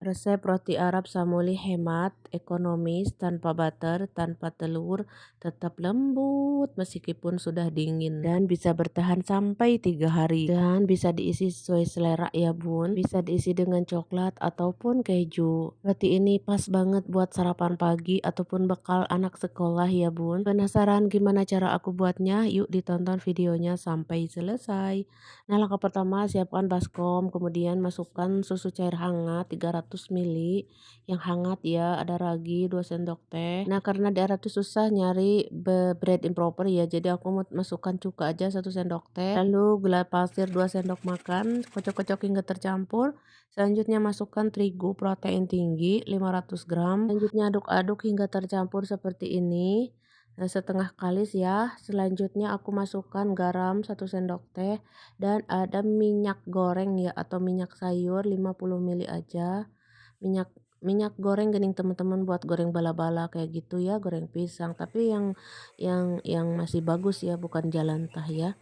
Resep roti Arab Samuli hemat, ekonomis, tanpa butter, tanpa telur, tetap lembut meskipun sudah dingin dan bisa bertahan sampai 3 hari dan bisa diisi sesuai selera ya bun, bisa diisi dengan coklat ataupun keju. Roti ini pas banget buat sarapan pagi ataupun bekal anak sekolah ya bun. Penasaran gimana cara aku buatnya? Yuk ditonton videonya sampai selesai. Nah, langkah pertama siapkan baskom, kemudian masukkan susu cair hangat 300 ml yang hangat ya, ada ragi 2 sendok teh. Nah, karena di Arab tuh susah nyari bread improper ya, jadi aku mau masukkan cuka aja 1 sendok teh. Lalu gula pasir 2 sendok makan, kocok-kocok hingga tercampur. Selanjutnya masukkan terigu protein tinggi 500 gram. Selanjutnya aduk-aduk hingga tercampur seperti ini. Nah, setengah kalis ya. Selanjutnya aku masukkan garam 1 sendok teh dan ada minyak goreng ya atau minyak sayur 50 ml aja. Minyak minyak goreng gening teman-teman buat goreng bala-bala kayak gitu ya, goreng pisang, tapi yang masih bagus ya, bukan jalantah ya.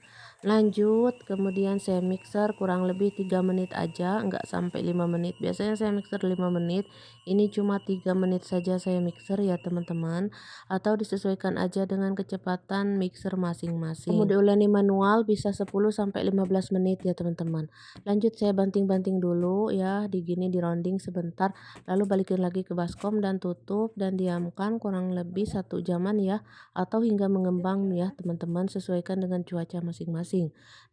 Lanjut, kemudian saya mixer kurang lebih 3 menit aja, enggak sampai 5 menit. Biasanya saya mixer 5 menit, ini cuma 3 menit saja saya mixer ya teman-teman. Atau disesuaikan aja dengan kecepatan mixer masing-masing. Mau diuleni manual bisa 10 sampai 15 menit ya teman-teman. Lanjut saya banting-banting dulu ya, di rounding sebentar, lalu balikin lagi ke baskom dan tutup dan diamkan kurang lebih 1 jaman ya, atau hingga mengembang ya teman-teman, sesuaikan dengan cuaca masing-masing.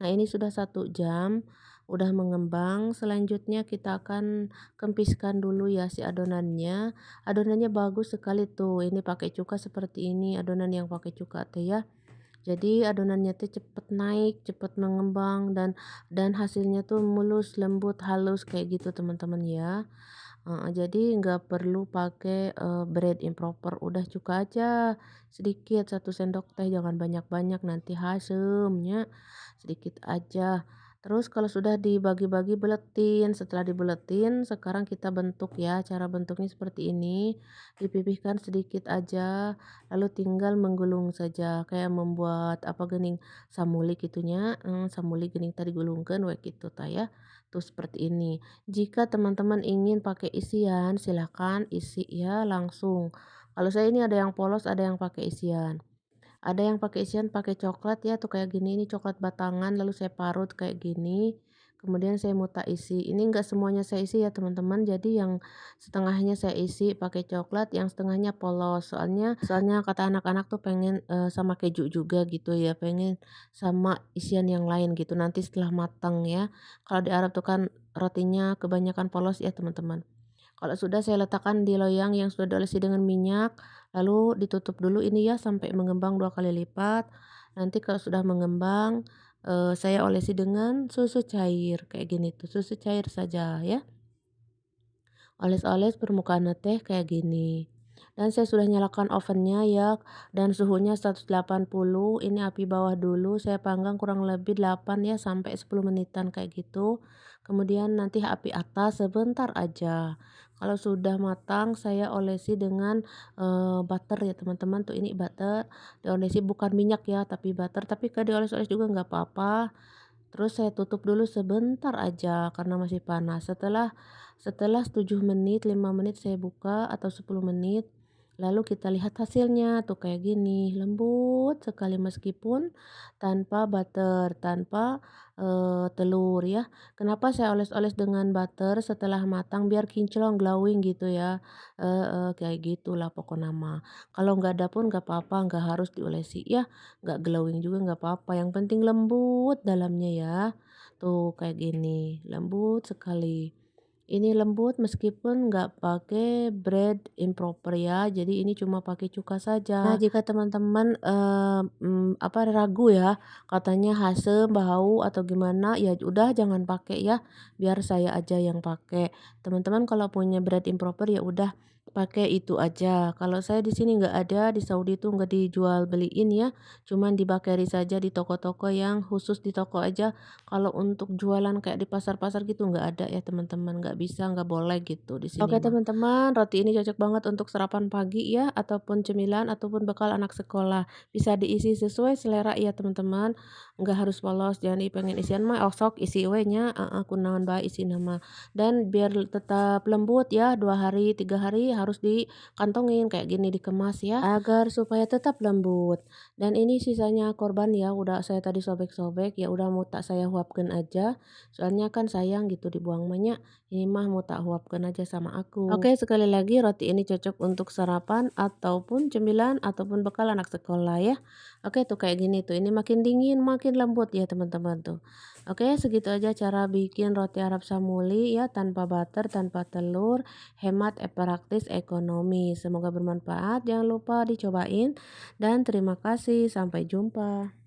Nah, ini sudah 1 jam udah mengembang. Selanjutnya kita akan kempiskan dulu ya si adonannya. Adonannya bagus sekali tuh, ini pakai cuka seperti ini, adonan yang pakai cuka teh ya. Jadi adonannya tuh cepet naik, cepet mengembang dan hasilnya tuh mulus, lembut, halus kayak gitu teman-teman ya. Jadi nggak perlu pakai bread improper, udah cuka aja sedikit 1 sendok teh, jangan banyak-banyak nanti hasemnya, sedikit aja. Terus kalau sudah dibagi-bagi buletin, setelah dibuletin sekarang kita bentuk ya, cara bentuknya seperti ini, dipipihkan sedikit aja, lalu tinggal menggulung saja kayak membuat apa gening samuli gitunya, samuli gening tadi gulungkeun we kitu tah ya. Tuh seperti ini. Jika teman-teman ingin pakai isian, silakan isi ya langsung. Kalau saya ini ada yang polos, ada yang pakai isian. Ada yang pakai isian pakai coklat ya tuh kayak gini, ini coklat batangan lalu saya parut kayak gini. Kemudian saya muta isi. Ini enggak semuanya saya isi ya teman-teman. Jadi yang setengahnya saya isi pakai coklat, yang setengahnya polos. Soalnya kata anak-anak tuh pengen sama keju juga gitu ya, pengen sama isian yang lain gitu nanti setelah matang ya. Kalau di Arab tuh kan rotinya kebanyakan polos ya teman-teman. Kalau sudah saya letakkan di loyang yang sudah diolesi dengan minyak, lalu ditutup dulu ini ya sampai mengembang 2 kali lipat. Nanti kalau sudah mengembang, saya olesi dengan susu cair kayak gini tuh, susu cair saja ya. Oles-oles permukaan teh kayak gini. Dan saya sudah nyalakan ovennya ya, dan suhunya 180, ini api bawah dulu, saya panggang kurang lebih 8 ya sampai 10 menitan kayak gitu. Kemudian nanti api atas sebentar aja. Kalau sudah matang saya olesi dengan butter ya teman-teman, tuh ini butter, diolesi bukan minyak ya tapi butter, tapi kalau dioles-oles juga nggak apa-apa. Terus saya tutup dulu sebentar aja karena masih panas. Setelah setelah 7 menit, 5 menit saya buka atau 10 menit. Lalu kita lihat hasilnya tuh kayak gini, lembut sekali meskipun tanpa butter, tanpa telur ya. Kenapa saya oles-oles dengan butter setelah matang biar kinclong glowing gitu ya. Kayak gitulah pokoknya mah. Kalau nggak ada pun nggak apa-apa, nggak harus diolesi ya. Nggak glowing juga nggak apa-apa, yang penting lembut dalamnya ya. Tuh kayak gini, lembut sekali. Ini lembut meskipun nggak pakai bread improper ya, jadi ini cuma pakai cuka saja. Nah, jika teman-teman apa ragu ya, katanya hasem, bau atau gimana, ya udah jangan pakai ya, biar saya aja yang pakai. Teman-teman kalau punya bread improper ya udah pakai itu aja. Kalau saya di sini nggak ada, di Saudi tuh nggak dijual beliin ya, cuman di bakery saja di toko-toko yang khusus di toko aja. Kalau untuk jualan kayak di pasar-pasar gitu nggak ada ya teman-teman, nggak bisa, nggak boleh gitu di sini. Oke teman-teman, roti ini cocok banget untuk sarapan pagi ya, ataupun cemilan, ataupun bekal anak sekolah. Bisa diisi sesuai selera ya teman-teman, nggak harus polos, jangan pengen isian mah sok isi we nya, kunaon bae isi nama. Dan biar tetap lembut ya, 2 hari, 3 hari harus dikantongin kayak gini, dikemas ya, agar supaya tetap lembut. Dan ini sisanya korban ya, udah saya tadi sobek-sobek, ya udah mau tak saya huapkan aja, soalnya kan sayang gitu dibuang banyak. Ini mah mau tak huapkan aja sama aku. Oke, sekali lagi roti ini cocok untuk sarapan ataupun cemilan ataupun bekal anak sekolah ya. Oke tuh kayak gini tuh. Ini makin dingin makin lembut ya teman-teman tuh. Oke, segitu aja cara bikin roti Arab Samuli ya, tanpa butter, tanpa telur, hemat, praktis, ekonomi. Semoga bermanfaat. Jangan lupa dicobain dan terima kasih. Sampai jumpa.